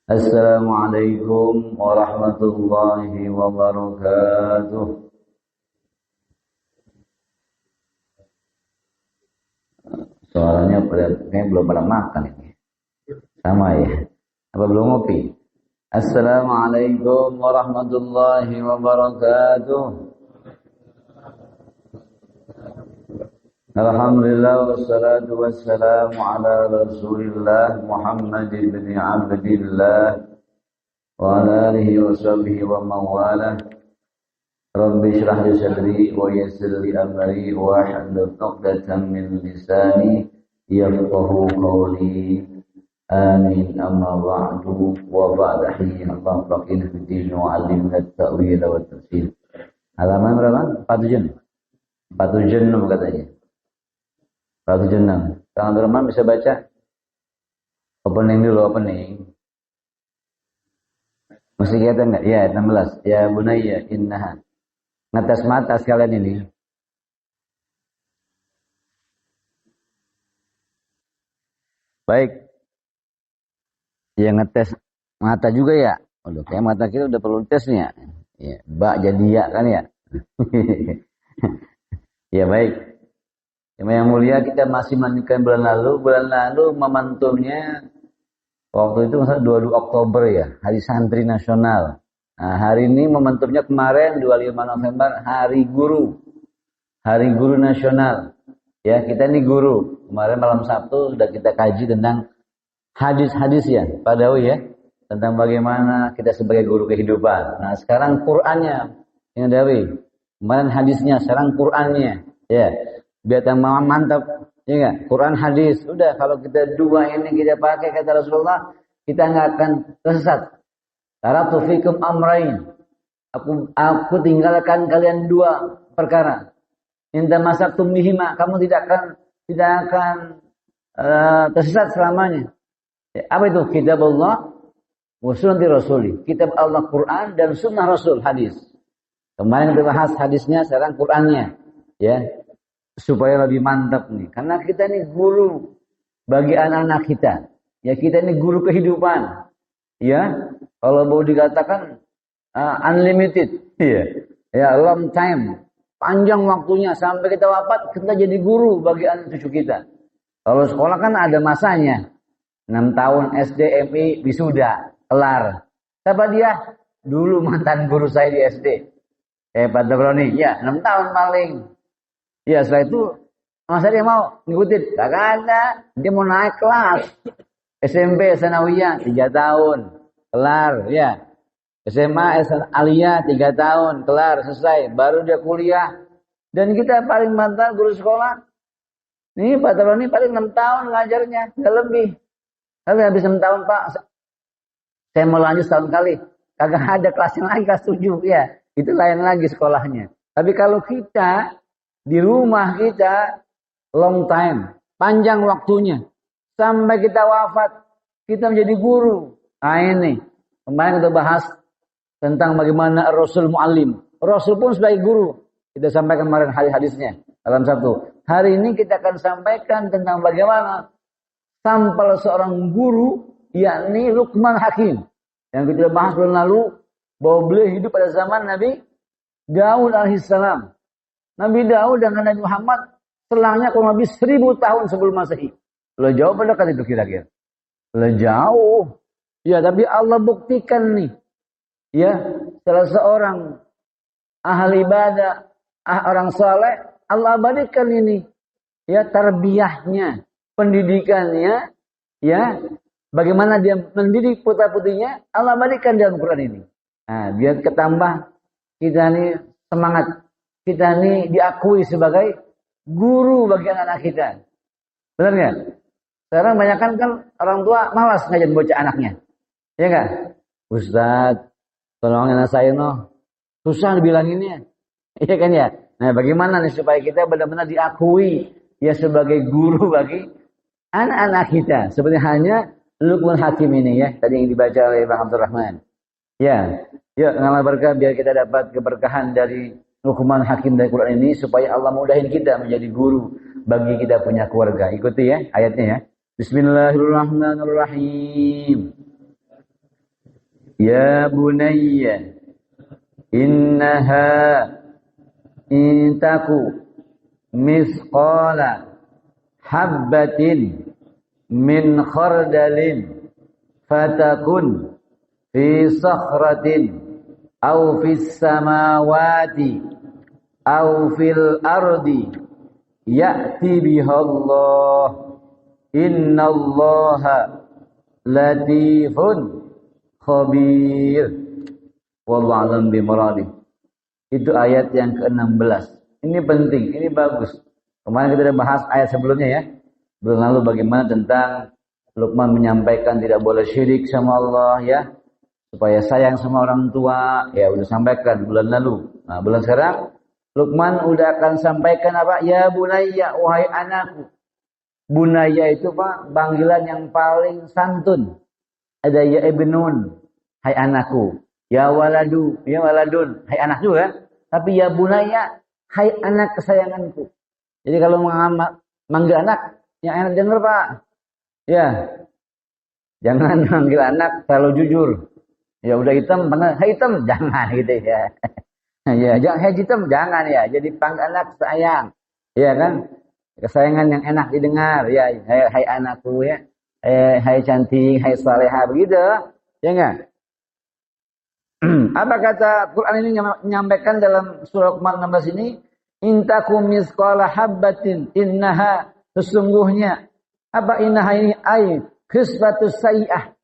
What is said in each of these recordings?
Assalamualaikum warahmatullahi wabarakatuh. Suaranya kayaknya belum pada makan ini. Sama ya. Apa belum ngopi? Assalamualaikum warahmatullahi wabarakatuh. Alhamdulillah wassalatu wassalamu ala Rasulillah Muhammad bin Abdillah wa ala alihi wa sahbihi wa mawalah. Rabbi shrah li sadri wa yassir li amri wa hlul 'uqdatam min lisani yafqahu qawli. Amin. Amma ba'du wa ba'dahi Allah faqih fi din wa 'allimna at-ta'wil wa at-tafsir. Halaman berapa? 47. 47 katanya. 176. Kang Abdurrahman bisa baca? Opening dulu, opening. Mesti kelihatan enggak? Ya, 16. Ya bunayya innaha. Ngetes mata sekalian ini. Baik. Ya ngetes mata juga ya. Aduh, kayak mata kita udah perlu tes nih ya. Ya, bak jadi ya kan ya. Ya baik. Yang mulia, kita masih melanjutkan bulan lalu. Bulan lalu momentumnya waktu itu 22 Oktober ya, Hari Santri Nasional. Nah, hari ini momentumnya kemarin 25 November, Hari Guru. Hari Guru Nasional. Ya, kita ini guru. Kemarin malam Sabtu sudah kita kaji tentang hadis-hadis ya, Pak Dawi ya, tentang bagaimana kita sebagai guru kehidupan. Nah, sekarang Qur'annya, ya Dawi. Kemarin hadisnya, sekarang Qur'annya. Ya. Biar tambah mantap, ya enggak? Quran hadis, udah kalau kita dua ini kita pakai kata Rasulullah, kita enggak akan tersesat. Taratu fikum amrain. Aku tinggalkan kalian dua perkara. Inta masaktum bihima, kamu tidak akan tersesat selamanya. Ya, apa itu? Kitab Allah wa sunnati Rasuli. Kitab Allah Quran dan sunnah Rasul hadis. Kemarin kita bahas hadisnya, sekarang Qurannya. Ya. Supaya lebih mantap nih, karena kita ini guru bagi anak-anak kita. Ya, kita ini guru kehidupan. Ya, kalau mau dikatakan unlimited, ya long time, panjang waktunya sampai kita wafat, kita jadi guru bagi anak cucu kita. Kalau sekolah kan ada masanya, 6 tahun SD, MI, wisuda, kelar. Siapa dia? Dulu mantan guru saya di SD. Pak Dabroni, ya 6 tahun paling. Ya setelah itu masa dia mau ngikutin, gak ada, dia mau naik kelas. SMP Sanawiyah 3 tahun, kelar, ya. SMA Aliyah 3 tahun, kelar, selesai. Baru dia kuliah. Dan kita paling mantan guru sekolah. Ini Pak Taroni paling 6 tahun ngajarnya, nggak lebih. Tapi habis 6 tahun Pak, saya mau lanjut setahun kali. Kagak ada kelasnya lagi, kelas 7, ya. Itu lain lagi sekolahnya. Tapi kalau kita di rumah kita long time, panjang waktunya. Sampai kita wafat, kita menjadi guru. Nah ini, kemarin kita bahas tentang bagaimana Rasul Mu'allim. Rasul pun sebagai guru. Kita sampaikan kemarin hadis-hadisnya dalam satu. Hari ini kita akan sampaikan tentang bagaimana sampel seorang guru, yakni Luqman Hakim. Yang kita bahas bulan lalu, bahwa beliau hidup pada zaman Nabi Daud alaihissalam. Nabi Daud dengan Nabi Muhammad selangnya kurang lebih 1000 tahun sebelum Masehi. Lo jauh pada dekat itu kira-kira. Lo jauh. Ya, tapi Allah buktikan nih. Ya, salah seorang ahli ibadah, orang saleh, Allah abadikan ini. Ya, tarbiyahnya, pendidikannya, ya, bagaimana dia mendidik putra-putrinya, Allah abadikan dalam Quran ini. Nah, biar ketambah kita nih semangat. Kita ini diakui sebagai guru bagi anak-anak kita. Benar nggak? Sekarang banyak kan orang tua malas ngajarin bocah anaknya. Ya nggak? Ustadz, tolongin anak saya noh. Susah dibilanginnya. Iya kan ya? Nah bagaimana nih supaya kita benar-benar diakui ya sebagai guru bagi anak-anak kita. Seperti hanya Luqman Hakim ini ya. Tadi yang dibaca oleh Bang Abdurrahman. Ya. Yuk ngamal berkah biar kita dapat keberkahan dari Luqman Hakim dari Quran ini supaya Allah mudahin kita menjadi guru bagi kita punya keluarga. Ikuti ya ayatnya ya. Bismillahirrahmanirrahim. Ya bunayya innaha intaku misqala habbatin min khardalin fatakun fi sakhratin aw fis samawati aw fil ardi ya'ti bihallah innallaha latifun khabir. Wallahu a'lam bimuradi. Itu ayat yang ke-16. Ini penting, ini bagus. Kemarin kita sudah bahas ayat sebelumnya ya. Bulan lalu bagaimana tentang Luqman menyampaikan tidak boleh syirik sama Allah ya. Supaya sayang sama orang tua. Ya udah sampaikan bulan lalu. Nah bulan sekarang Luqman udah akan sampaikan apa? Ya bunayya, wahai anakku. Bunayya itu Pak, panggilan yang paling santun. Ada ya ibnun, hai anakku. Ya waladu, ya waladun, hai anak juga. Tapi ya bunayya, hai anak kesayanganku. Jadi kalau manggil anak, yang enak denger Pak. Ya, jangan manggil anak terlalu jujur. Ya udah hitam, panggil hai hitam, jangan gitu ya. Ya, jangan hai hitam, jangan ya. Jadi panggil anak sayang, ya kan? Kesayangan yang enak didengar, ya. Hai anakku ya. Hai cantik, hai salehah, begitu. Ya enggak? Apa kata Quran ini menyampaikan dalam surah Luqman 16 ini? Intakum misqala habbatin innaha, sesungguhnya apa innaha ini ay khisbatus sayyi'ah,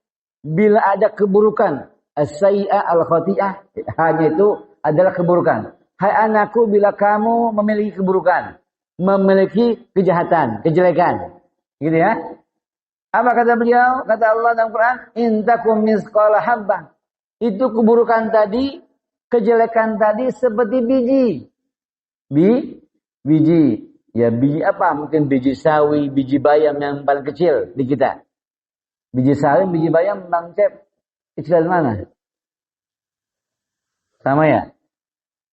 bila ada keburukan, as-sayyi'ah al-khati'ah, hanya itu adalah keburukan. Hai anakku, bila kamu memiliki keburukan, memiliki kejahatan, kejelekan, gitu ya. Apa kata beliau? Kata Allah dalam Quran, intakum misqala habbah. Itu keburukan tadi, kejelekan tadi seperti biji. Biji. Ya biji apa? Mungkin biji sawi, biji bayam yang paling kecil di kita. Biji sawi, biji bayam, Bang Cep, kecil mana? Sama ya?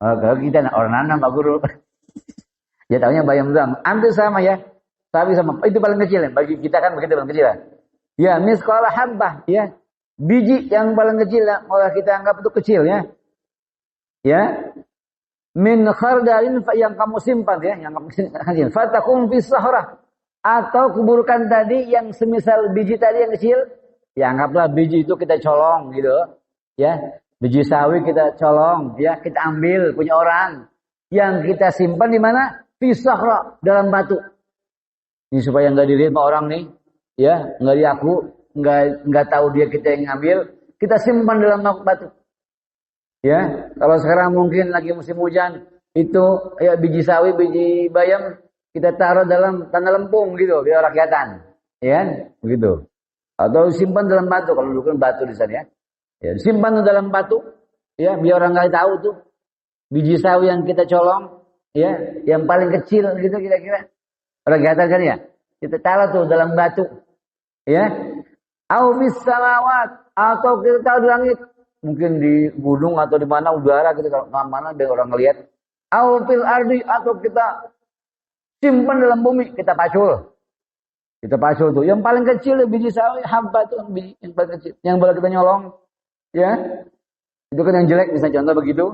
Oh, kalau kita orang nanam, Pak Guru. Ya tahunya bayam doang. Hampir sama ya. Sawi sama, itu paling kecil ya. Bagi kita kan begitu paling kecil ya. Ya, misqala habbah ya. Biji yang paling kecil ya. Kalau kita anggap itu kecil ya. Ya. Min khardalin yang kamu simpan ya, yang kamu simpan. Fatakum fi sahrah. Atau keburukan tadi yang semisal biji tadi yang kecil, ya anggaplah biji itu kita colong gitu. Ya. Biji sawi kita colong, ya, kita ambil punya orang. Yang kita simpan di mana? Fi sahrah, dalam batu. Ini supaya enggak dilihat sama orang nih, ya, enggak diaku, enggak tahu dia kita yang ngambil, kita simpan dalam batu. Ya, kalau sekarang mungkin lagi musim hujan, itu ya biji sawi, biji bayam kita taruh dalam tanah lempung gitu, biar rakyatan, ya, begitu. Atau simpan dalam batu, kalau dulu kan batu di sana ya. Ya, simpan dalam batu, ya, biar orang enggak tahu tuh biji sawi yang kita colong, ya, yang paling kecil gitu kira-kira. Orang gatal kan ya? Kita taruh tuh dalam batu. Ya. Au bis samawat, atau kita taruh di langit. Mungkin di gunung atau di mana udara kita kalau mana biar orang ngelihat. Au fil ardi, atau kita simpan dalam bumi, kita pacul. Kita pacul tuh. Yang paling kecil biji sawi, habba tuh biji yang paling kecil. Yang boleh kita nyolong. Ya. Itu kan yang jelek, misalnya contoh begitu.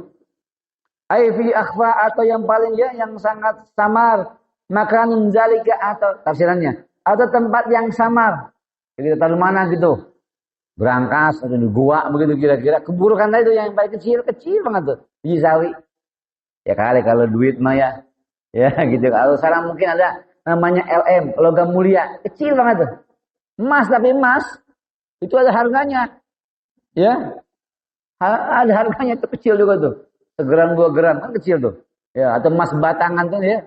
Ai fi akhfa, atau yang paling ya yang sangat samar. Makanun zalika, atau tafsirannya, atau tempat yang samar. Kita taruh mana gitu, berangkas atau di gua begitu kira-kira. Keburukan tadi itu yang paling kecil banget tuh, biji sawi. Ya kali kalau duit mah ya gitu. Kalau sekarang mungkin ada namanya LM, logam mulia, kecil banget tuh. Emas, tapi emas itu ada harganya, ya, ada harganya tuh, kecil juga tuh, 1 gram 2 gram kan kecil tuh, ya. Atau emas batangan tuh ya.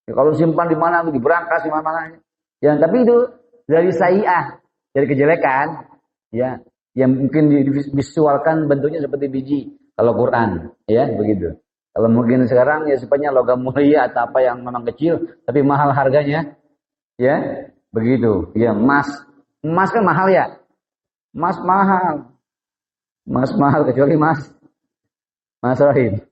Ya, kalau simpan di mana, di berangkas di mana-mana. Ya, tapi itu dari sayyi'ah, dari kejelekan, ya, yang mungkin divisualkan bentuknya seperti biji. Kalau Quran, ya, begitu. Kalau mungkin sekarang ya sifatnya logam mulia atau apa yang memang kecil, tapi mahal harganya, ya, begitu. Ya, emas kan mahal ya, emas mahal kecuali Mas Rahim.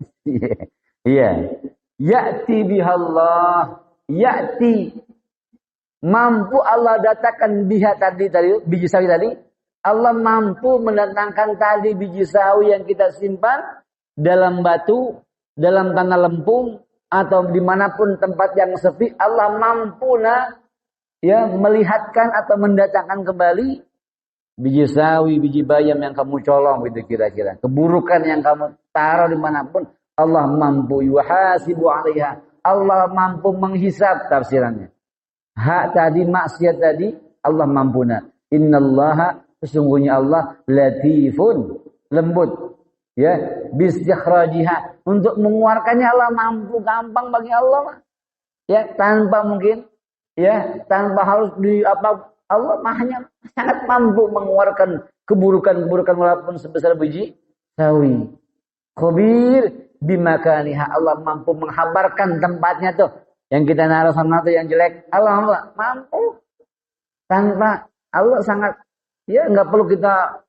Iya. Ya'ti bihallah, ya'ti, mampu Allah datangkan biha tadi biji sawi tadi, Allah mampu mendatangkan tadi biji sawi yang kita simpan dalam batu, dalam tanah lempung, atau dimanapun tempat yang sepi. Allah mampu melihatkan atau mendatangkan kembali biji sawi, biji bayam yang kamu colong gitu kira-kira. Keburukan yang kamu taruh dimanapun, Allah mampu yuhasibu 'alaiha. Allah mampu menghisab tafsirannya. Hak tadi, maksiat tadi, Allah mampuna. Innallaha, sesungguhnya Allah latifun, lembut. Ya, bistikhrajiha, untuk mengeluarkannya Allah mampu, gampang bagi Allah. Ya, tanpa mungkin, ya, tanpa harus Allah mahanya sangat mampu mengeluarkan keburukan-keburukan walaupun sebesar biji sawi. Khabir bimakaniha, Allah mampu menghabarkan tempatnya tuh. Yang kita naruh sana tuh yang jelek, Allah mampu. Tanpa Allah sangat, ya nggak perlu kita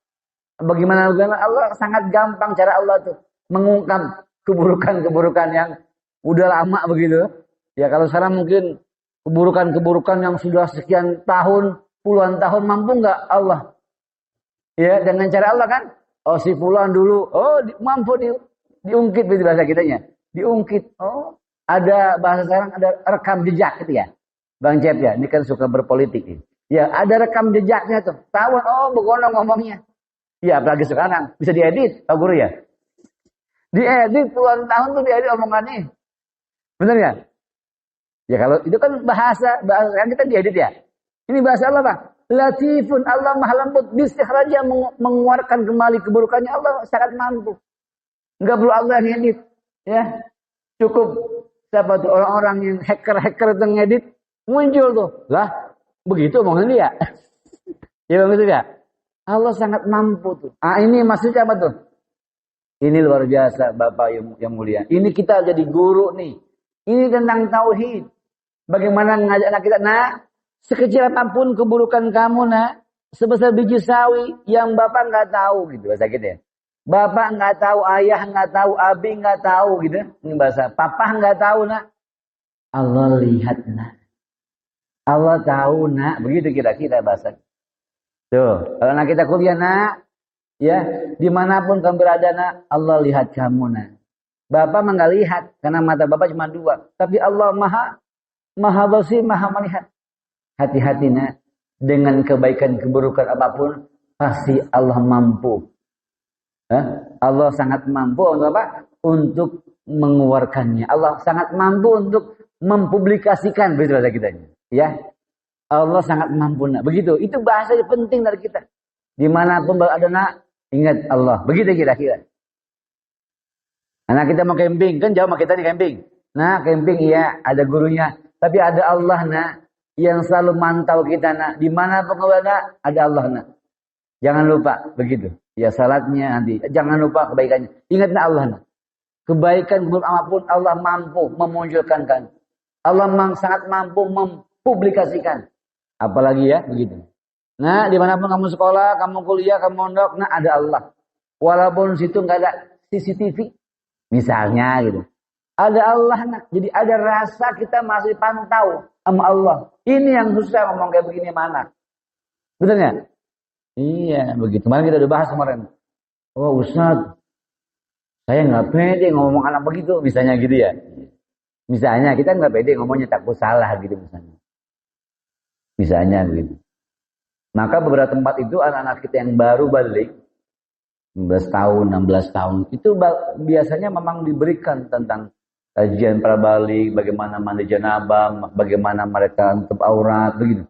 bagaimana Allah sangat gampang cara Allah tuh mengungkap keburukan-keburukan yang udah lama begitu. Ya kalau sekarang mungkin keburukan-keburukan yang sudah sekian tahun, puluhan tahun mampu nggak Allah? Ya dengan cara Allah kan? Oh si fulan dulu, mampu diungkit begitu bahasa kitanya. Diungkit. Oh ada bahasa sekarang ada rekam jejak gitu ya. Bang Cep ya, ini kan suka berpolitik ya. Ya ada rekam jejaknya tuh. Tahu begono ngomongnya. Ya apalagi sekarang bisa diedit, Pak Guru ya. Diedit puluhan tahun tuh diedit omongannya. Benar ya? Ya kalau itu kan bahasa yang kita diedit ya. Ini bahasa Allah Pak. Latifun, Allah maha lembut. Bistikhraja, mengeluarkan kembali keburukannya. Allah sangat mampu. Enggak perlu Allah yang edit. Ya. Cukup siapa tuh orang-orang yang hacker-hacker itu ngedit. Muncul tuh. Lah begitu omongan dia. Ya begitu ya. Allah sangat mampu tuh. Ini maksudnya apa tuh? Ini luar biasa Bapak yang mulia. Ini kita jadi guru nih. Ini tentang tauhid. Bagaimana ngajak anak kita, sekecil apapun keburukan kamu, sebesar biji sawi yang Bapak nggak tahu gitu bahasa kita ya. Bapak nggak tahu, ayah nggak tahu, abi nggak tahu gitu. Ini bahasa Papa nggak tahu, Allah lihat, Allah tahu, begitu kira-kira bahasa. Tuh, kalau anak kita kuliah, ya, dimanapun kamu berada, Allah lihat kamu, Bapak mah nggak lihat, karena mata Bapak cuma dua. Tapi Allah maha basir, maha melihat. Hati-hati, dengan kebaikan keburukan apapun, pasti Allah mampu. Allah sangat mampu untuk apa? Untuk mengeluarkannya. Allah sangat mampu untuk mempublikasikan, begitu bahasa kita. Ya, Allah sangat mampu. Begitu. Itu bahasa yang penting dari kita. Dimanapun ada ingat Allah. Begitu kira-kira. Anak kita mau camping, kan jauh sama kita di camping. Camping iya, ada gurunya. Tapi ada Allah, yang selalu mantau kita, dimanapun ada Allah, Jangan lupa, begitu. Ya salatnya nanti. Jangan lupa kebaikannya. Ingat Allah, Kebaikan apapun Allah mampu memunculkan. Allah sangat mampu mempublikasikan. Apalagi ya, begitu. Dimanapun kamu sekolah, kamu kuliah, kamu mondok, ada Allah. Walaupun situ nggak ada CCTV. Misalnya gitu. Ada Allah, jadi ada rasa kita masih pantau sama Allah. Ini yang susah ngomong kayak begini mana. Betul nggak? Iya, begitu. Kemarin kita udah bahas kemarin. Oh Ustaz, saya nggak pede ngomong anak begitu. Misalnya gitu ya. Misalnya kita nggak pede ngomongnya takut salah gitu misalnya. Misalnya begitu. Maka beberapa tempat itu anak-anak kita yang baru balik, 15 tahun, 16 tahun, itu biasanya memang diberikan tentang kajian prabalik, bagaimana mandi janabah, bagaimana mereka tutup aurat, begitu.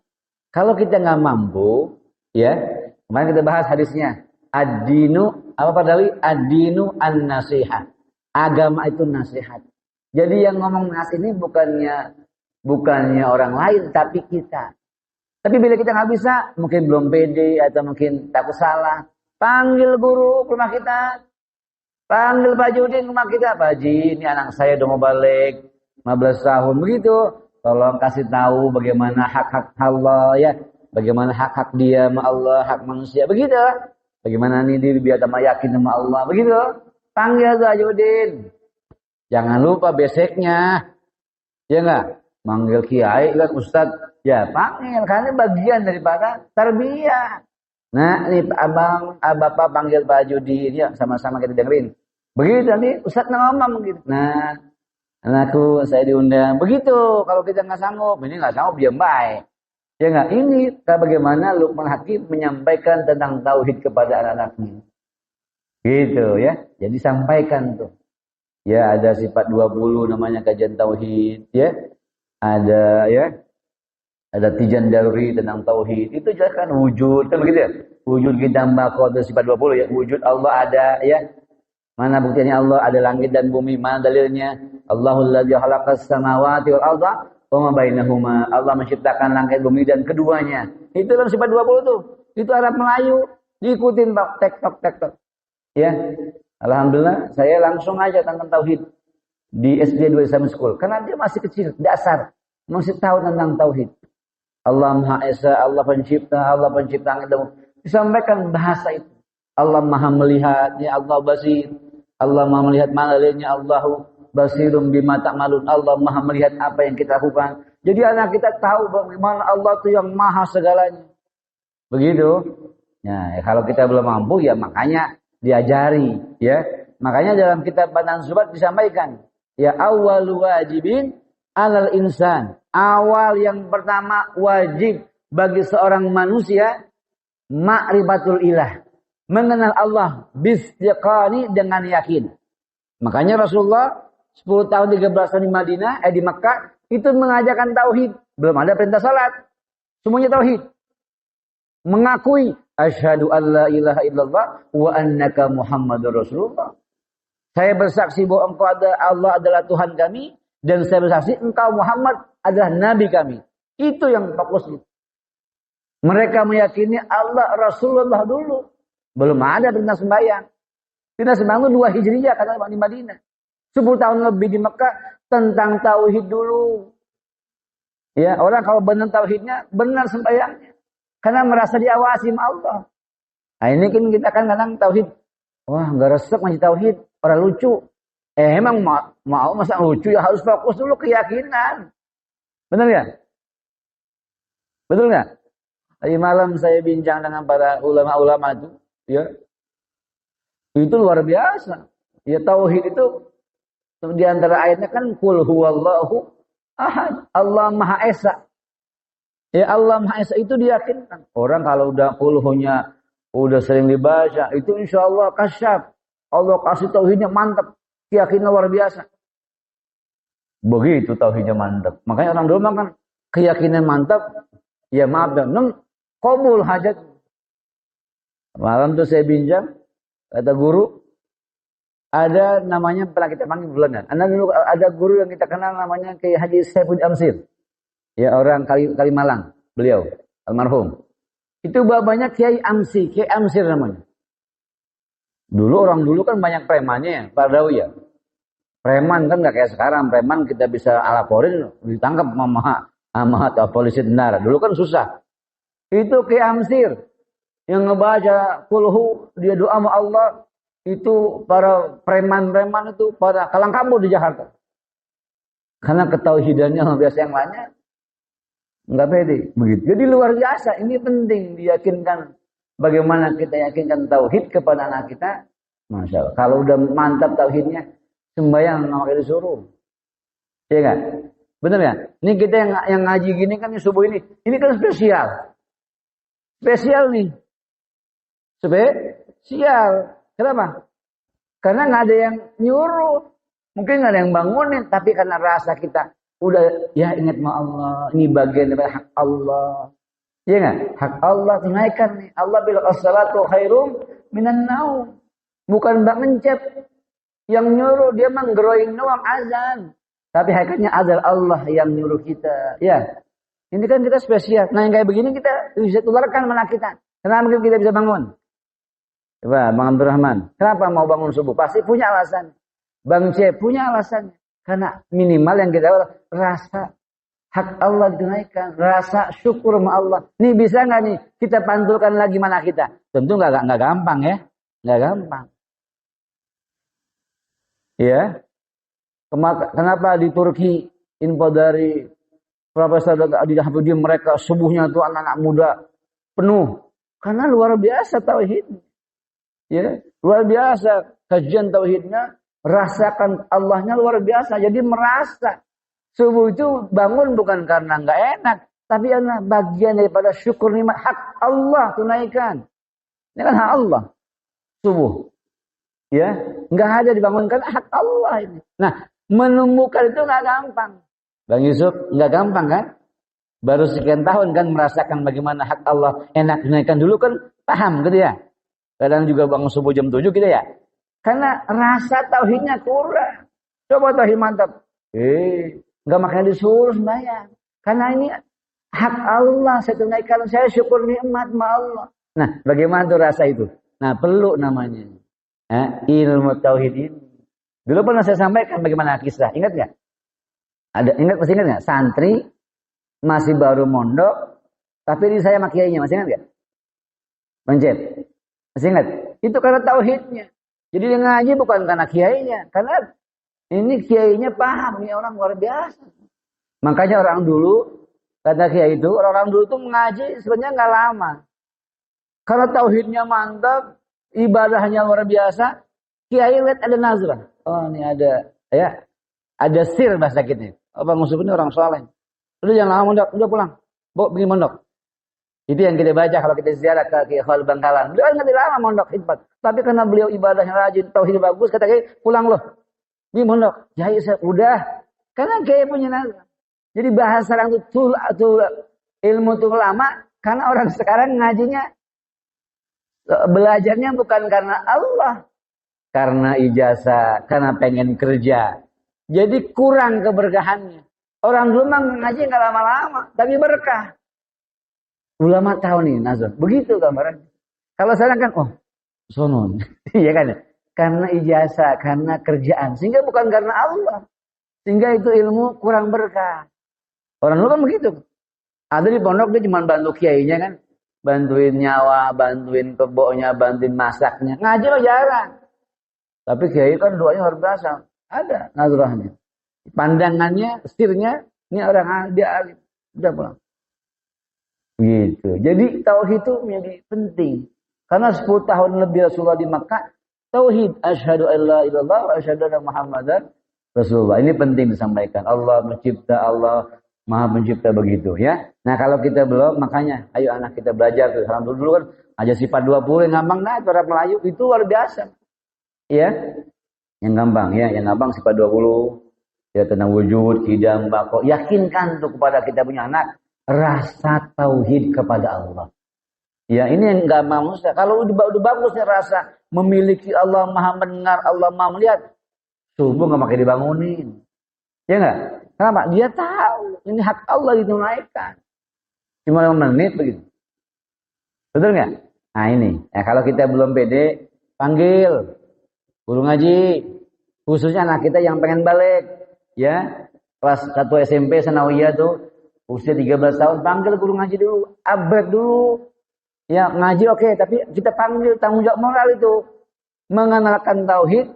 Kalau kita nggak mampu, ya, kemarin kita bahas hadisnya, ad-dinu, apa padahal ad-dinu an-nasihat. Agama itu nasihat. Jadi yang ngomong nas ini bukannya orang lain, tapi kita. Tapi bila kita nggak bisa, mungkin belum pede atau mungkin takut salah, panggil guru ke rumah kita, panggil Pak Judin ke rumah kita, Pak Haji, ini anak saya udah mau balik 15 tahun begitu, tolong kasih tahu bagaimana hak-hak Allah ya, bagaimana hak-hak dia sama Allah, hak manusia, begitu. Bagaimana nih dia biar tambah yakin sama Allah, begitu. Panggil Pak Judin. Jangan lupa beseknya, ya nggak? Manggil kiai kan ustadz, ya panggil, karena bagian daripada tarbiyah. Nah, ini bapak panggil Pak Judi, ya sama-sama kita dengerin. Begitu nih, Ustaz ngomong gitu. Nah, anakku saya diundang. Begitu, kalau kita nggak sanggup, ini nggak sanggup diam baik. Ya nggak, ini bagaimana Luqman Hakim menyampaikan tentang tauhid kepada anak-anaknya. Gitu ya. Jadi sampaikan tuh. Ya ada sifat 20 namanya kajian tauhid ya. Ada ya. Ada tijan daruri tentang tauhid. Itu jelaskan wujud kan begitu ya. Wujud kita mbako itu sifat 20 ya. Wujud Allah ada ya. Mana buktinya Allah ada langit dan bumi? Mana dalilnya? Allahul ladzi khalaqas samawati wal arda wa ma bainahuma. Allah menciptakan langit bumi dan keduanya. Itu kan sifat 20 tuh. Itu Arab Melayu. Diikutin Pak tek-tok. Ya, alhamdulillah saya langsung aja tentang tauhid di SD 2 Islamic School karena dia masih kecil, dasar, masih tahu tentang tauhid. Allah Maha Esa, Allah pencipta langit dan bumi. Disampaikan bahasa itu. Allah Maha melihat, ya Allah basir. Allah Maha melihat malainya, Allahu basirum bima ta'malun. Allah Maha melihat apa yang kita lakukan. Jadi anak kita tahu bagaimana Allah itu yang maha segalanya. Begitu. Nah, kalau kita belum mampu ya makanya diajari ya. Makanya dalam kitab Batan Zubat disampaikan ya awwalu wajibin alal insan. Awal yang pertama wajib bagi seorang manusia ma'rifatul ilah. Mengenal Allah bistiqani dengan yakin. Makanya Rasulullah 10 tahun 13 tahun di Madinah di Mekah itu mengajarkan tauhid. Belum ada perintah salat. Semuanya tauhid. Mengakui asyhadu an la ilaha illallah wa annaka Muhammadur Rasulullah. Saya bersaksi bahwa engkau Allah adalah Tuhan kami dan saya bersaksi engkau Muhammad adalah nabi kami. Itu yang fokus. Mereka meyakini Allah Rasulullah dulu. Belum ada perintah sembahyang. Perintah sembahyang itu 2 Hijriah kata di Madinah. 10 tahun lebih di Mekah tentang tauhid dulu. Ya, orang kalau benar tauhidnya, benar sembahyangnya. Karena merasa diawasi sama Allah. Nah ini kan kita kan kadang tauhid. Wah nggak resep ngaji tauhid. Orang lucu. Emang mau masa lucu ya harus fokus dulu keyakinan. Benar ya? Betul nggak? Tadi malam saya bincang dengan para ulama-ulama itu. Ya. Itu luar biasa. Ya tauhid itu. Di antara ayatnya kan. Qul huwallahu ahad. Allah Maha Esa. Ya Allah Maha Esa itu diyakinkan. Orang kalau udah puluhnya udah sering dibaca, itu insya Allah kasyaf. Allah kasih tauhidnya mantap. Keyakinan luar biasa. Begitu tauhidnya mantap. Makanya orang dulu kan keyakinan mantap. Ya maaf dan qabul hajat. Malam tuh saya bincang, kata guru, ada namanya pernah kita panggil bulanan. Ada guru yang kita kenal namanya Kiai Haji Saifuddin Amsir. Ya orang Kalimalang, beliau almarhum. Itu bapaknya Kiai Amsir namanya. Orang dulu kan banyak premannya ya, Pak Dawi ya. Preman kan nggak kayak sekarang, preman kita bisa laporin ditangkap sama polisi tentara. Dulu kan susah. Itu Kiai Amsir yang ngebaca kulhu, dia doa sama Allah. Itu para preman-preman itu pada kalang kabut di Jakarta. Karena ketauhidannya luar biasa, yang lainnya enggak pede begitu. Jadi luar biasa, ini penting diyakinkan. Bagaimana kita yakinkan tauhid kepada anak kita? Masya Allah. Kalau udah mantap tauhidnya, sembahyang nggak pakai disuruh. Iya enggak? Benar ya? Ini kita yang ngaji gini kan subuh ini kan spesial. Spesial nih. Spesial. Kenapa? Karena nggak ada yang nyuruh. Mungkin nggak ada yang bangunin, tapi karena rasa kita udah ya ingat sama Allah, ini bagian dari hak Allah. Iya nggak? Hak Allah tunaikan nih. Allah bilang as-salatu khairum minan naum. Bukan Mbak Mencet yang nyuruh, dia menggeroing doang azan. Tapi hakikatnya adalah Allah yang nyuruh kita. Ya. Ini kan kita spesial. Nah yang kayak begini kita bisa tularkan mana kita. Kenapa kita bisa bangun? Coba Bang Abdurrahman, kenapa mau bangun subuh? Pasti punya alasan. Bang C punya alasan. Karena minimal yang kita rasa hak Allah dinaikkan, rasa syukur sama Allah. Nih bisa nggak nih kita pantulkan lagi mana kita? Tentu nggak gampang ya, nggak gampang. Ya, kenapa di Turki info dari Profesor Adi Hafidin mereka subuhnya tuh anak-anak muda penuh. Karena luar biasa tauhid. Ya, luar biasa kajian tauhidnya, rasakan Allahnya luar biasa. Jadi merasa subuh itu bangun bukan karena nggak enak, tapi karena bagian daripada syukur nikmat hak Allah tunaikan. Ini kan hak Allah. Subuh. Ya, nggak ada dibangunkan hak Allah ini. Nah, menemukan itu nggak gampang. Bang Yusuf, nggak gampang kan? Baru sekian tahun kan merasakan bagaimana hak Allah enak tunaikan, dulu kan paham gitu ya. Kadang juga bangun subuh jam 7 gitu ya. Karena rasa tauhidnya kurang. Coba tauhid mantap. Nggak makanya disuruh sembahyang. Karena ini hak Allah, saya tunaikan, saya syukur nikmat sama Allah. Nah, bagaimana tuh rasa itu? Nah, perlu namanya. Ilmu tauhid ini. Dulu pernah saya sampaikan bagaimana kisah. Ingat nggak? Masih ingat nggak? Santri masih baru mondok, tapi di saya sama kiainya, masih ingat nggak? Mencet. Masih ingat? Itu karena tauhidnya. Jadi dia ngaji bukan karena kiainya. Karena ini kiainya paham. Ini orang luar biasa. Makanya orang dulu, kata kiai itu, orang dulu tuh mengaji sebenarnya nggak lama. Karena tauhidnya mantap, ibadahnya luar biasa. Kiai lihat ada nazrah. Oh ini ada, ya, ada sir bahasa kita. Bang Yusuf ini orang soleh. Udah jangan lama mondok, udah pulang. Bawa pergi mondok. Itu yang kita baca kalau kita ziarah ke Kiai Khalil Bangkalan. Beliau nggak lama mondok khidmat. Tapi karena beliau ibadahnya rajin, tauhid bagus, kata Kiai, pulang loh. Ini mondok. Kiai udah. Karena Kiai punya nazar. Jadi bahasa orang itu ilmu itu lama. Karena orang sekarang ngajinya, belajarnya bukan karena Allah. Karena ijazah, karena pengen kerja. Jadi kurang keberkahannya. Orang dulu mah ngaji nggak lama-lama, tapi berkah. Ulama tahu nih nazar. Begitu gambarannya. Kalau sekarang kan, sono. Iya kan ya? Karena ijazah, karena kerjaan. Sehingga bukan karena Allah. Sehingga itu ilmu kurang berkah. Orang dulu kan begitu. Ada di pondok dia cuma bantu kiainya kan. Bantuin nyawa, bantuin keboknya, bantuin masaknya. Ngaji lo jarang. Tapi kiai kan doanya luar biasa. Ada nazarahnya. Pandangannya, stirnya, ini orang dia alim. Udah pulang. Gitu. Jadi tauhid itu menjadi penting. Karena 10 tahun lebih Rasulullah di Makkah, tauhid asyhadu alla ilallah wa asyhadu anna Muhammadar Rasulullah. Ini penting disampaikan. Allah mencipta, Allah Maha Pencipta begitu ya. Nah, kalau kita belum, makanya ayo anak kita belajar tuh. Salam dulu kan aja sifat 20 yang gampang nah orang Melayu itu luar biasa. Ya. Yang gampang ya, yang gampang sifat 20. Ya tentang wujud, kidam, bako. Yakinkan tuh kepada kita punya anak rasa tauhid kepada Allah. Ya ini yang nggak mau. Kalau udah bagusnya rasa memiliki Allah Maha mendengar, Allah Maha melihat, subuh nggak pakai dibangunin, ya nggak? Kenapa? Dia tahu ini hak Allah ditunaikan. Cuma 5 menit begitu, betul nggak? Nah ini, kalau kita belum pede, panggil guru ngaji, khususnya anak kita yang pengen balik, ya kelas 1 SMP sanawiyah tuh. Usia 13 tahun, panggil guru ngaji dulu, abrek dulu. Ya, ngaji oke, tapi kita panggil tanggung jawab moral itu. Mengenalkan tauhid,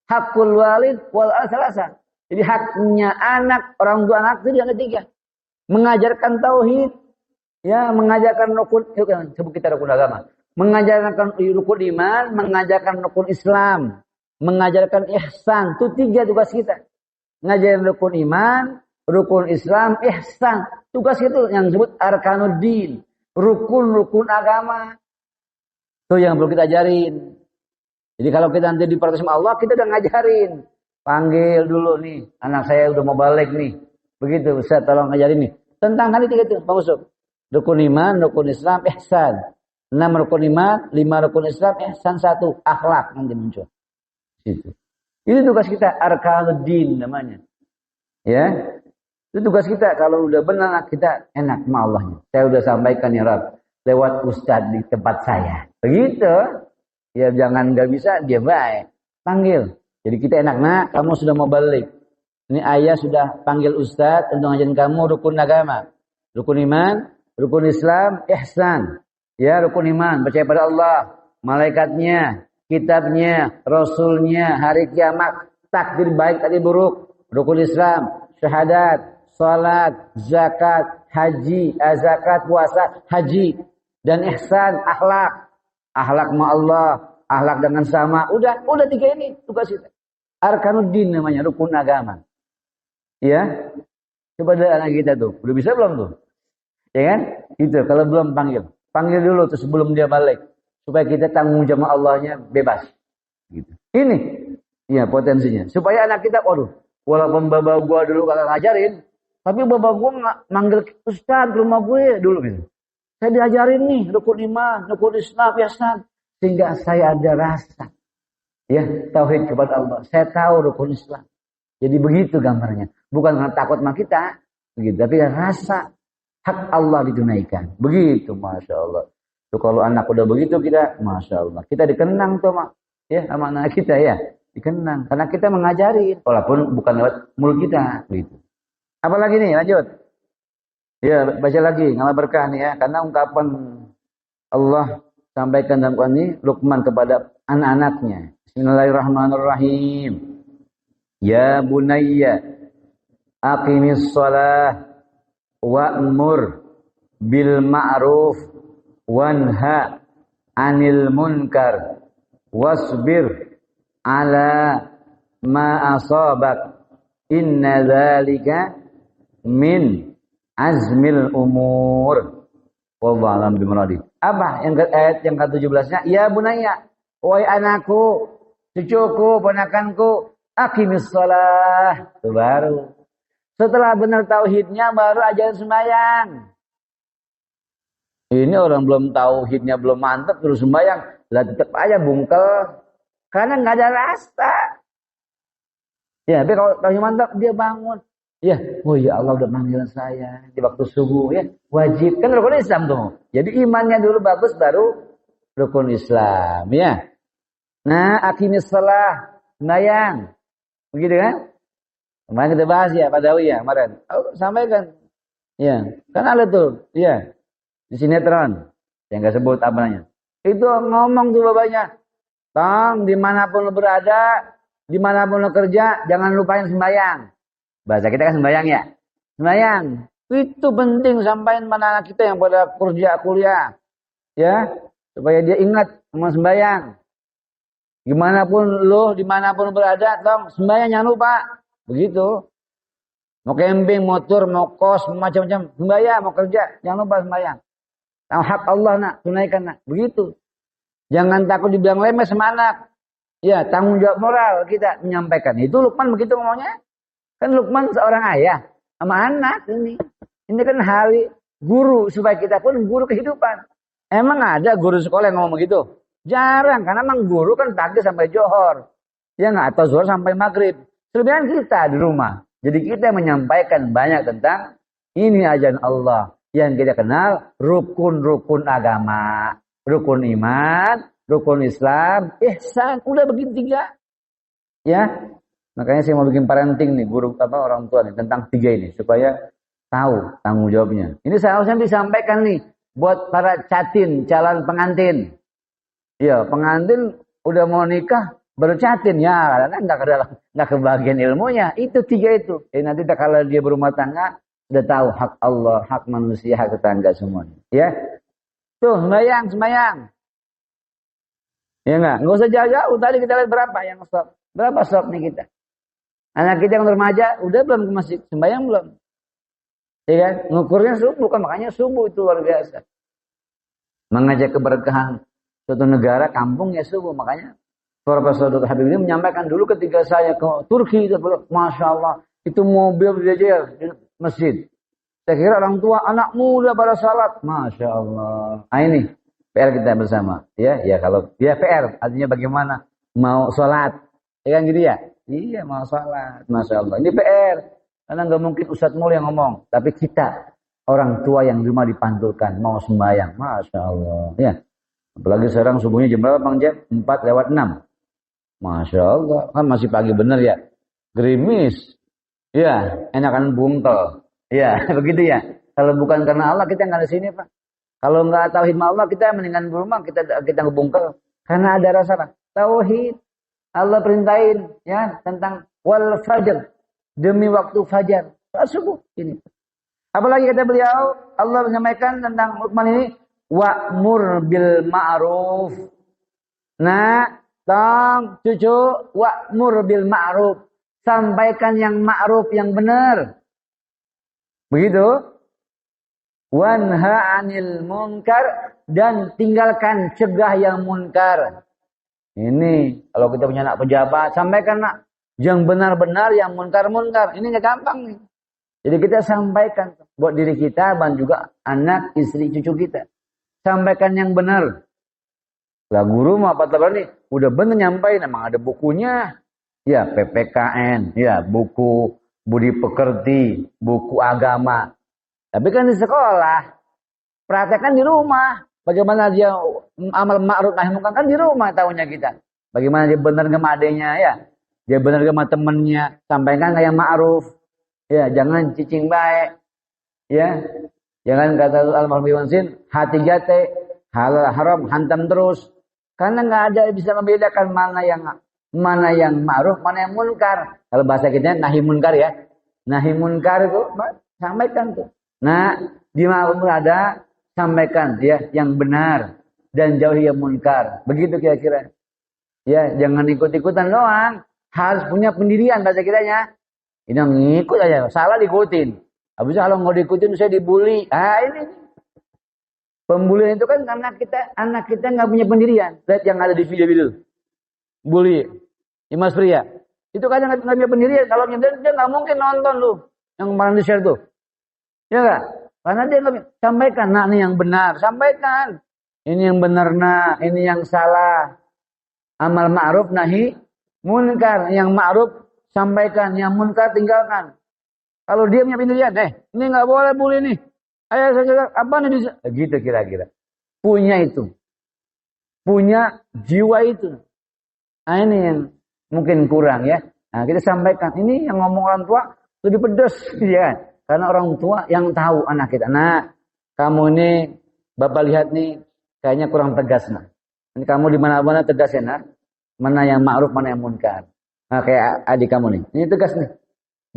hakul walid wal salasa. Jadi haknya anak, orang tua anak itu yang ketiga. Mengajarkan tauhid, ya, mengajarkan rukun, sebut kita rukun agama. Mengajarkan rukun iman, mengajarkan rukun Islam, mengajarkan ihsan. Itu 3 tugas kita. Ngajarin rukun iman, rukun Islam, ihsan. Tugas itu yang disebut arkanuddin. Rukun-rukun agama. Itu yang perlu kita ajarin. Jadi kalau kita nanti diperintah sama Allah, kita udah ngajarin. Panggil dulu nih. Anak saya udah mau balik nih. Begitu, Ustaz tolong ngajarin nih. Tentang tadi 3 itu, Pak Musuh. Rukun iman, rukun Islam, ihsan. 6 rukun iman, 5 rukun Islam, ihsan 1. Akhlak nanti muncul. Itu. Itu tugas kita, arkanuddin namanya. Ya. Itu tugas kita. Kalau udah benar kita enak sama Allahnya. Saya udah sampaikan ya Rabb lewat ustadz di tempat saya. Begitu. Ya jangan nggak bisa dia baik. Panggil. Jadi kita enak, nak kamu sudah mau balik. Ini ayah sudah panggil ustadz untuk ngajarin kamu rukun agama. Rukun iman, rukun Islam, ihsan. Ya rukun iman, percaya pada Allah, malaikatnya, kitabnya, rasulnya, hari kiamat, takdir baik tadi buruk. Rukun Islam, syahadat, salat, zakat, haji, zakat, puasa, haji, dan ihsan, akhlak ma Allah, akhlak dengan sama. Udah 3 ini tugas kita. Arkanuddin namanya, rukun agama. Ya. Coba dari anak kita tuh, udah bisa belum tuh? Ya kan? Itu kalau belum panggil dulu tuh sebelum dia balik supaya kita tanggung jawab Allahnya bebas. Gitu. Ini ya potensinya. Supaya anak kita, waduh, walaupun bapak gua dulu kagak ngajarin, tapi bapak gua manggil ustaz ke rumah gue dulu gitu. Saya diajarin nih rukun iman, rukun Islam, ihsan, sehingga saya ada rasa ya tauhid kepada Allah. Saya tahu rukun Islam. Jadi begitu gambarnya. Bukan karena takut sama kita, begitu, tapi rasa hak Allah ditunaikan. Begitu, masya Allah. Tuh kalau anak udah begitu kita, masya Allah. Kita dikenang tuh, ya, sama anak kita ya, dikenang. Karena kita mengajari, walaupun bukan lewat mulut kita, gitu. Apalagi nih, lanjut. Ya, baca lagi, ngalah berkah nih ya. Karena ungkapan Allah sampaikan dalam Quran ini, Luqman kepada anak-anaknya. Bismillahirrahmanirrahim. Ya bunayya, aqimis shalah wa'mur bil ma'ruf wanha 'anil munkar wasbir 'ala ma asabak inna dzalika min azmil umur wallahu a'lam bimuradi. Apa yang ayat yang ke-17-nya? Ya bunayya, wahai anakku, cucuku, ponakanku, aqimis shalah. Itu baru. Setelah benar tauhidnya baru ajaran sembahyang. Ini orang belum tauhidnya belum mantap terus sembahyang, lah tetap aja bungkel. Karena nggak ada rasa. Ya, tapi kalau tauhid mantap dia bangun. Ya, oh ya Allah udah manggil saya di waktu subuh ya, wajib kan rukun Islam tuh. Jadi imannya dulu bagus baru rukun Islam ya. Nah, aqimis shalah, sembahyang. Begitu kan? Kemarin kita bahas ya Pak Dawi ya kemarin. Oh, sampaikan. Ya, kan ada tuh. Iya. Di sinetron. Yang enggak sebut apa namanya. Itu ngomong tuh bapaknya. Tong, dimanapun lo berada, dimanapun lo kerja, jangan lupain sembahyang. Bahasa kita kan sembahyang ya. Sembahyang. Itu penting sampaikan pada anak kita yang pada kerja kuliah. Ya, supaya dia ingat sama sembahyang. Gimana pun lo, dimanapun berada, tong, sembahyang jangan lupa. Begitu. Mau camping, motor, mau kos, macam-macam. Sembahyang, mau kerja, jangan lupa sembahyang. Hak Allah nak, tunaikan nak. Begitu. Jangan takut dibilang lemes sama anak. Ya, tanggung jawab moral kita menyampaikan. Itu Luqman begitu ngomongnya. Kan Luqman seorang ayah sama anak ini. Ini kan hari guru, supaya kita pun guru kehidupan. Emang ada guru sekolah yang ngomong begitu? Jarang, karena emang guru kan pagi sampai johor. Ya nggak, atau zuhur sampai maghrib. Selebihnya kita di rumah. Jadi kita menyampaikan banyak tentang ini ajaran Allah. Yang kita kenal rukun-rukun agama. Rukun iman, rukun Islam, ihsan. Udah begini 3. Ya. Makanya saya mau bikin parenting nih, guru orang tua nih tentang 3 ini. Supaya tahu tanggung jawabnya. Ini seharusnya disampaikan nih buat para catin, calon pengantin. Ya, pengantin udah mau nikah baru catin ya, karena nggak kebagian ilmunya. Itu 3 itu. Nanti kalau dia berumah tangga udah tahu hak Allah, hak manusia, hak tetangga semuanya. Ya, tuh sembahyang. Ya nggak usah jauh-jauh. Tadi kita lihat berapa yang stop, berapa stop nih kita. Anak kita yang remaja udah belum ke masjid, sembahyang belum? Ya kan? Ngukurnya subuh kan, makanya subuh itu luar biasa. Mengajak keberkahan suatu negara, kampung ya subuh. Makanya Profesor Dr. Habib ini menyampaikan dulu ketika saya ke Turki, Masya Allah, itu mobil dijajar di masjid. Saya kira orang tua, anak muda pada salat. Masya Allah. Nah ini PR kita bersama. Ya kalau ya PR, artinya bagaimana mau salat. Ya kan gitu ya? Iya mau salat. Masya Allah. Ini PR. Karena nggak mungkin Ustadz Mul yang ngomong. Tapi kita, orang tua yang di rumah dipantulkan. Mau sembahyang. Masya Allah. Ya. Apalagi sekarang subuhnya jam berapa Bang Jam? 4:06. Masya Allah. Kan masih pagi bener ya. Gerimis. Ya. Enakan bungkel. Ya. Begitu ya. Kalau bukan karena Allah kita nggak di sini Pak. Kalau nggak tauhid Allah kita mendingan di rumah. Kita ngebungkel. Karena ada rasa tauhid. Allah perintahin. Ya. Tentang wal fajr. Demi waktu fajar. Subuh. Ini. Apalagi kata beliau. Allah menyampaikan tentang Luqman ini. wa'mur bil ma'ruf. Nah, tong cucu wa'mur bil ma'ruf. Sampaikan yang ma'ruf, yang benar. Begitu. Wanha 'anil munkar, dan tinggalkan, cegah yang munkar. Ini kalau kita punya anak pejabat, sampaikan nak yang benar-benar, yang munkar-munkar. Ini nggak gampang nih. Jadi kita sampaikan buat diri kita dan juga anak, istri, cucu kita. Sampaikan yang benar. Lah guru mau apa nih? Udah benar nyampein, emang ada bukunya. Ya PPKN, ya buku budi pekerti, buku agama. Tapi kan di sekolah, praktekkan di rumah. Bagaimana dia amal ma'ruf nahi munkar kan di rumah tahunya kita. Bagaimana dia benar sama adenya ya. Dia benar sama temennya, sampaikan kayak ma'ruf. Ya, jangan cicing baik. Ya. Jangan kata almarhum Sin, hati jate, halal haram hantam terus. Karena enggak ada yang bisa membedakan mana yang ma'ruf, mana yang munkar. Kalau bahasa kita nahi munkar ya. Nahi munkar itu sampaikan tuh. Nah, di ma'ruf ada sampaikan ya yang benar dan jauhi yang munkar. Begitu kira-kira. Ya, jangan ikut-ikutan doang. Harus punya pendirian bahasa kitanya. Ini ngikut aja, salah diikutin. Habis kalau nggak diikutin saya dibully. Ah ini. Pembulian itu kan karena anak kita nggak punya pendirian. Lihat yang ada di video-video. Bully. Mas Pria. Itu kan nggak punya pendirian. Kalau dia nggak mungkin nonton lu. Yang kemarin di-share tuh. Ya nggak? Karena dia nggak sampaikan. Nah ini yang benar. Sampaikan. Ini yang benar nah. Ini yang salah. Amal ma'ruf nahi munkar. Yang ma'ruf sampaikan. Yang munkar tinggalkan. Kalau dia punya pendirian. Ini nggak boleh bully nih. Ayo saya apa nih bisa? Gitu kira-kira. Punya itu. Punya jiwa itu. Nah ini yang mungkin kurang ya. Nah kita sampaikan. Ini yang ngomong orang tua lebih pedas. Ya. Karena orang tua yang tahu anak kita. Nah kamu ini bapak lihat nih kayaknya kurang tegas nah. Ini kamu di mana-mana tegas ya nah. Mana yang ma'ruf, mana yang munkar. Nah kayak adik kamu nih. Ini tegas nih.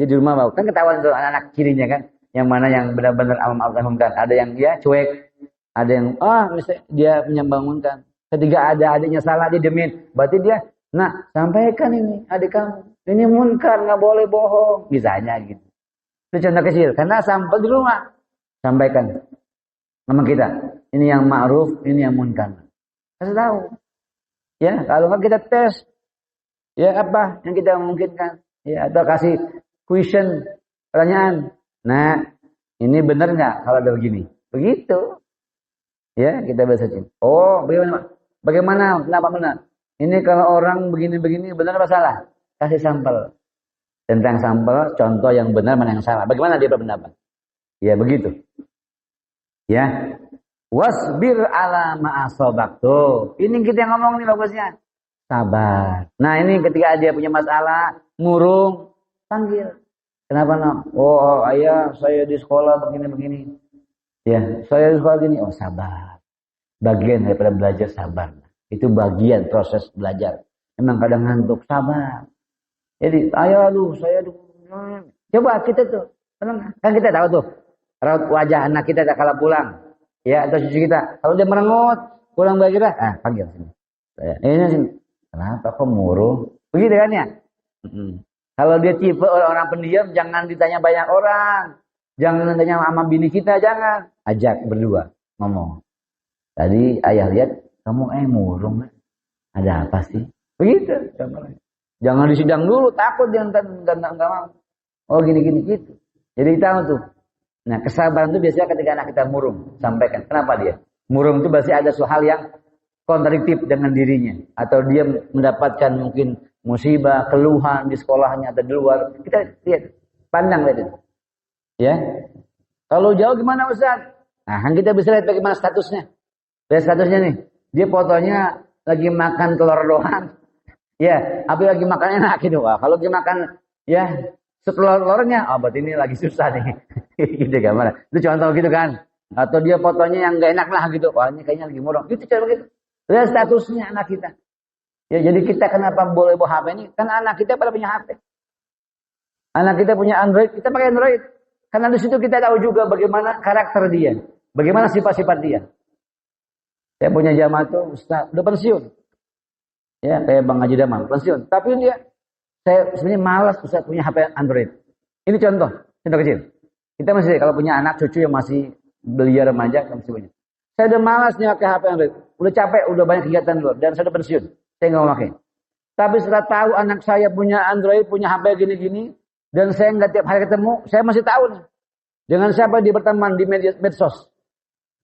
Jadi di rumah kan ketahuan tuh anak-anak kirinya kan. Yang mana yang benar-benar amal ma'ruf munkar. Ada yang dia cuek. Ada yang misalnya dia menyembangunkan. Ketika ada adiknya salah dia demin. Berarti dia, nah sampaikan ini adik kamu. Ini munkar, nggak boleh bohong. Misalnya gitu. Itu contoh kecil. Karena sampai di rumah. Sampaikan. Sama kita. Ini yang ma'ruf, ini yang munkar. Kasih tahu. Ya, kalau nggak kita tes. Ya apa yang kita memungkinkan. Ya, atau kasih question, pertanyaan. Nah, ini benar nggak kalau ada begini? Begitu. Ya, kita bisa cek. Oh, bagaimana? Bagaimana? Kenapa benar? Ini kalau orang begini-begini benar apa salah? Kasih sampel. Tentang sampel, contoh yang benar mana yang salah. Bagaimana dia berpendapat? Ya, begitu. Ya. Wasbir ala ma'asobak. Tuh, ini kita yang ngomong nih bagusnya. Sabar. Nah, ini ketika dia punya masalah, ngurung, panggil. Kenapa nak? Oh ayah saya di sekolah begini-begini. Ya saya di sekolah gini. Oh sabar. Bagian daripada belajar sabar. Itu bagian proses belajar. Emang kadang ngantuk sabar. Jadi ayah lu saya coba kita tuh. Kan kita tahu tuh. Raut wajah anak kita tak kalah pulang. Ya atau cucu kita. Kalau dia merengut pulang belajar. Panggil sini. Ini sini. Kenapa kok murung? Begitu kan ya? Kalau dia tipe orang pendiam, jangan ditanya banyak orang. Jangan tanya sama bini kita, jangan. Ajak berdua, ngomong. Tadi ayah lihat, kamu murung. Ada apa sih? Begitu. Jangan disidang dulu, takut dia nggak mau. Oh gini-gini gitu. Jadi tahu tuh. Nah kesabaran itu biasanya ketika anak kita murung. Sampaikan. Kenapa dia? Murung itu pasti ada suatu hal yang kontradiktif dengan dirinya. Atau dia mendapatkan mungkin musibah, keluhan di sekolahnya atau di luar. Kita lihat, pandang lihat itu. Ya. Kalau jauh gimana Ustaz? Nah, kan kita bisa lihat bagaimana statusnya. Lihat statusnya nih. Dia fotonya lagi makan telur doang. Ya, tapi lagi makan enak gitu. Wah, kalau lagi makan ya setelur-telurnya, berarti ini lagi susah nih. Gitu gimana? Itu contoh gitu kan. Atau dia fotonya yang enggak enak lah gitu. Wah, ini kayaknya lagi murung. Gitu cara begitu. Lihat statusnya anak kita. Ya, jadi kita kenapa boleh bawa HP ini? Kan anak kita pada punya HP. Anak kita punya Android, kita pakai Android. Karena di situ kita tahu juga bagaimana karakter dia. Bagaimana sifat-sifat dia. Saya punya jamaah tuh Ustaz, udah pensiun. Ya, kayak Bang Haji Daman, pensiun. Tapi dia, saya sebenarnya malas Ustaz punya HP Android. Ini contoh kecil. Kita masih, kalau punya anak cucu yang masih belia remaja, kan masih punya. Saya udah malas nih pakai HP Android. Udah capek, udah banyak kegiatan luar. Dan saya udah pensiun. Saya nggak mau pakai. Tapi setelah tahu anak saya punya Android, punya HP gini-gini, dan saya nggak tiap hari ketemu, saya masih tahu nih. Dengan siapa dia berteman di medsos.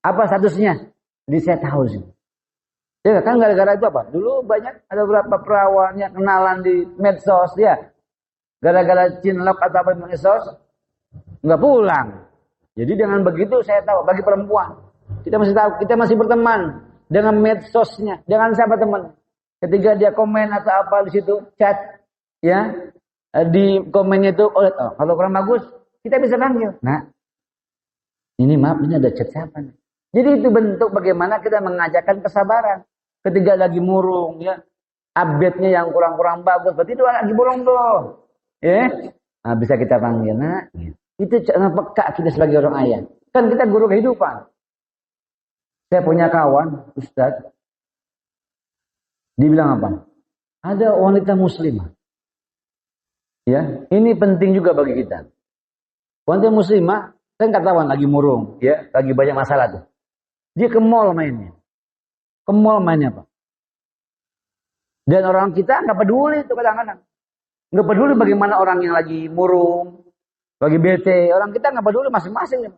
Apa statusnya? Jadi saya tahu sih. Ya kan gara-gara itu apa? Dulu banyak ada beberapa perawan yang kenalan di medsos ya. Gara-gara cinlok atau apa di medsos nggak pulang. Jadi dengan begitu saya tahu bagi perempuan kita masih tahu kita masih berteman dengan medsosnya. Jangan siapa teman. Ketika dia komen atau apa di situ chat ya di komennya itu kalau kurang bagus kita bisa panggil. Nah ini maaf ini ada chat siapa nih? Jadi itu bentuk bagaimana kita mengajarkan kesabaran. Ketika lagi murung ya, update-nya yang kurang-kurang bagus, berarti itu lagi murung tuh. Ya. Nah, bisa kita panggil. Nah, itu cara peka kita sebagai orang ayah. Kan kita guru kehidupan. Saya punya kawan, Ustaz. Dibilang apa? Ada wanita muslimah. Ya, ini penting juga bagi kita. Wanita muslimah kan ketahuan lagi murung, ya, lagi banyak masalah tuh. Dia ke mall mainnya. Ke mall mainnya Pak. Dan orang kita nggak peduli itu kadang-kadang. Nggak peduli bagaimana orang yang lagi murung, lagi bete. Orang kita nggak peduli masing-masing.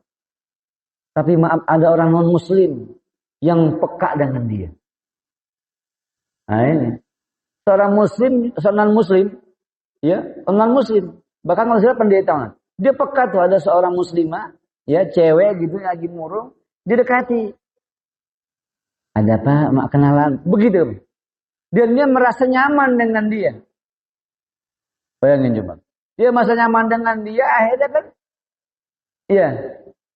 Tapi maaf ada orang non muslim yang peka dengan dia. Nah ini. Seorang muslim, seorang non muslim, ya, non muslim. Bahkan kalau saya pendeta, dia peka tuh ada seorang muslimah, ya, cewek gitu lagi murung, dia dekati. Ada apa? Mak kenalan. Begitu. Dan dia merasa nyaman dengan dia. Bayangin coba. Dia merasa nyaman dengan dia. Akhirnya kan. Iya.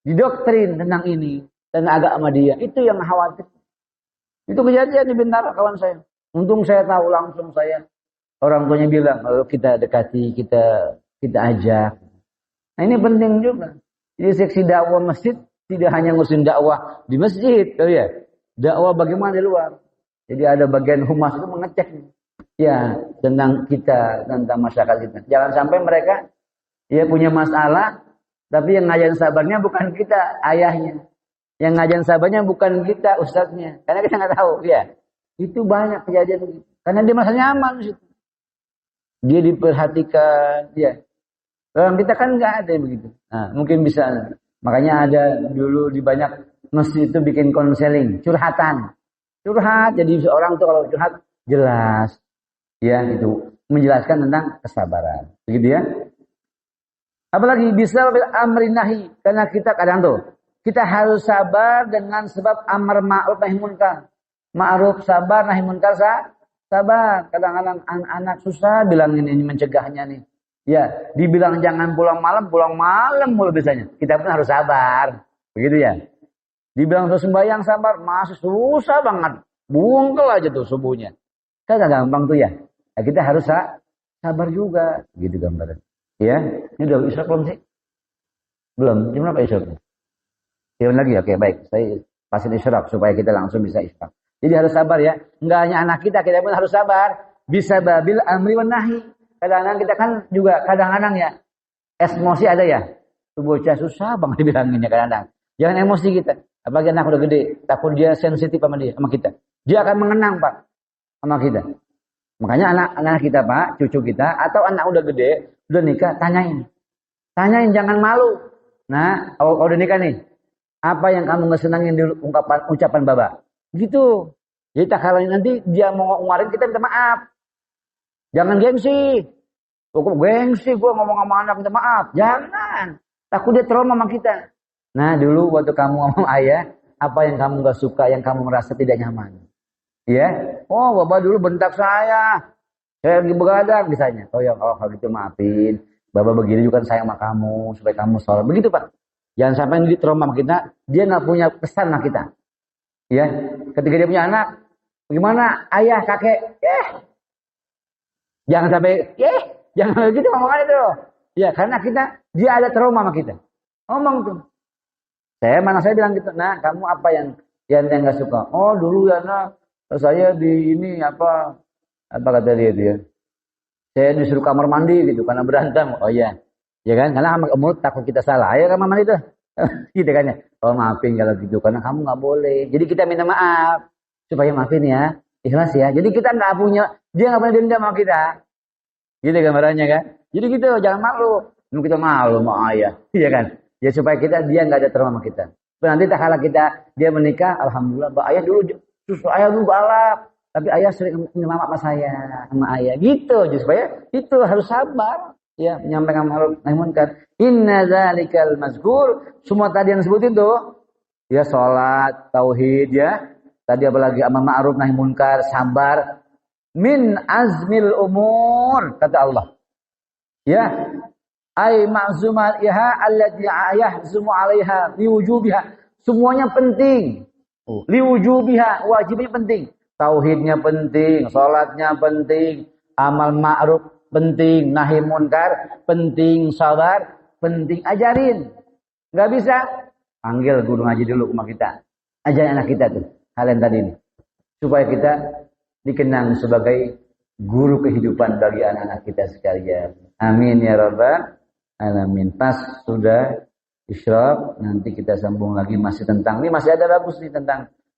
Didoktrin tentang ini. Tentang agama dia. Itu yang khawatir. Itu kejadian di Bintara kawan saya. Untung saya tahu langsung saya. Orang tuanya bilang. Kalau kita dekati. Kita ajak. Nah ini penting juga. Jadi seksi dakwah masjid. Tidak hanya ngurusin dakwah di masjid. Tahu ya. Dakwah bagaimana di luar. Jadi ada bagian humas itu mengecek. Ya, tentang kita, tentang masyarakat kita. Jangan sampai mereka ya punya masalah. Tapi yang ngajarin sabarnya bukan kita, ayahnya. Yang ngajarin sabarnya bukan kita, ustadznya. Karena kita nggak tahu. Ya, itu banyak kejadian begitu. Karena dia merasa nyaman di situ. Dia diperhatikan. Ya. Orang kita kan nggak ada yang begitu. Nah, mungkin bisa. Makanya ada dulu di banyak masjid itu bikin konseling, curhatan. Curhat, jadi seorang tuh kalau curhat jelas. Ya, itu menjelaskan tentang kesabaran. Begitu ya. Apalagi bisa amri nahi, karena kita kadang tuh kita harus sabar dengan sebab amar ma'ruf nahi munkar. Ma'ruf sabar, nahi munkar sabar. Kadang-kadang anak-anak susah bilangin ini mencegahnya nih. Ya, dibilang jangan pulang malam mulu biasanya. Kita pun harus sabar. Begitu ya. Dibilang sembahyang sabar, masih susah banget. Bungkel aja tuh subuhnya. Kan gak gampang tuh ya. Nah, kita harus sabar juga. Gitu gambaran. Ya, ini udah isyak belum sih? Belum. Jam berapa isyaknya? Jam lagi, oke baik. Saya pasin isyak supaya kita langsung bisa isyak. Jadi harus sabar ya. Enggak hanya anak kita pun harus sabar. Bisa babil amri wan nahi. Kadang-kadang kita kan juga kadang-kadang ya. Emosi ada ya. Tuh bocah susah banget dibilanginnya kadang-kadang. Jangan emosi kita. Apalagi anak udah gede, takut dia sensitif sama kita. Dia akan mengenang Pak sama kita. Makanya anak-anak kita Pak, cucu kita, atau anak udah gede, udah nikah, tanyain jangan malu. Nah, kalau udah nikah nih, apa yang kamu nggak senangin di ucapan Baba? Gitu. Jadi tak kalau nanti dia mau ngeluarin kita minta maaf. Jangan gengsi. Kok gengsi gue ngomong sama anak minta maaf? Jangan. Takut dia trauma sama kita. Nah dulu waktu kamu ngomong ayah, apa yang kamu gak suka, yang kamu merasa tidak nyaman? Ya, oh Bapak dulu bentak saya lagi begadang misalnya. Oh ya kalau gitu maafin, Bapak begini juga kan sayang sama kamu, supaya kamu sholat. Begitu Pak. Jangan sampai di trauma sama kita, dia gak punya pesan sama kita. Ya, ketika dia punya anak, bagaimana ayah, kakek, jangan sampai, jangan begitu ngomongan itu. Ya, karena dia ada trauma sama kita. Ngomong tuh. Saya bilang gitu, nah kamu apa yang Yang nggak suka. Oh dulu ya nak, saya di ini apa kata dia itu ya. Saya disuruh kamar mandi gitu karena berantem. Oh iya, ya kan? Karena kamu takut kita salah. Ayo kamar mandi tuh, gitu kan ya. Oh maafin kalau gitu, karena kamu nggak boleh. Jadi kita minta maaf supaya maafin ya, ikhlas ya. Jadi kita nggak punya, dia nggak punya dendam sama kita. Gitu gambarannya kan? Jadi gitu, jangan malu. Kita malu sama ayah, iya kan? Ya supaya dia nggak ada trauma sama kita. Nanti tak kala dia menikah, alhamdulillah, ayah dulu susu ayah dulu balap, tapi ayah sering minta maaf sama saya, sama ayah. Gitu, jadi supaya itu harus sabar, ya menyampaikan ma'ruf nahi munkar. Inna dzalikal mazkur, semua tadi yang disebutin tuh, ya sholat, tauhid, ya. Tadi apalagi amar ma'ruf nahi munkar, sabar. Min azmil umur, kata Allah. Ya, ay ma'zumat iha allati yahzumu 'alaiha liwujubiha. Semuanya penting. Liwujubiha, wajibnya penting. Tauhidnya penting, salatnya penting, amal ma'ruf penting, nahi munkar penting, sabar penting, ajarin. Enggak bisa, panggil guru ngaji dulu rumah kita. Ajarin anak kita tuh, hal yang tadi ini. Supaya kita dikenang sebagai guru kehidupan bagi anak-anak kita sekalian. Amin ya rabbal alamin. Pas sudah isyraq, nanti kita sambung lagi masih tentang ini, masih ada bagus nih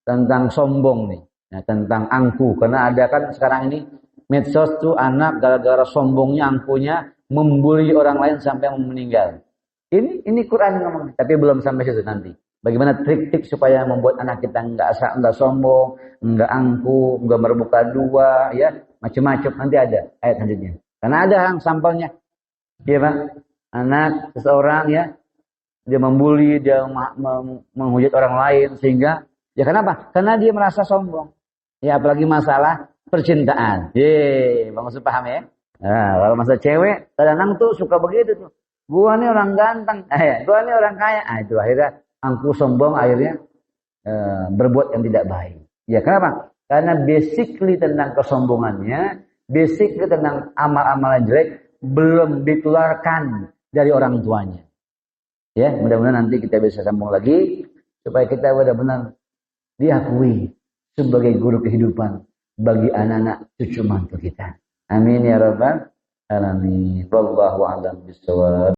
tentang sombong nih. Nah, tentang angku, karena ada kan sekarang ini medsos tuh anak gara-gara sombongnya, angkunya membuli orang lain sampai meninggal. Ini Quran ngomong, tapi belum sampai situ nanti. Bagaimana trik-trik supaya membuat anak kita enggak sombong, enggak angku, enggak bermuka dua, ya macam-macam, nanti ada ayat selanjutnya. Karena ada sampelnya, ya Pak. Anak seseorang ya, dia membuli, dia menghujat orang lain sehingga, ya kenapa? Karena dia merasa sombong. Ya apalagi masalah percintaan. Maksud paham ya? Nah, kalau masalah cewek, kadang-kadang tuh suka begitu tuh. Gua nih orang ganteng, gua nih orang kaya. Itu akhirnya angku sombong, akhirnya berbuat yang tidak baik. Ya kenapa? Karena basically tentang kesombongannya, basically tentang amal-amalan jelek belum ditularkan dari orang tuanya. Ya, mudah-mudahan nanti kita bisa sambung lagi supaya kita benar-benar diakui sebagai guru kehidupan bagi anak-anak cucu mantu kita. Amin ya rabbal alamin. Wallahu a'lam bishawab.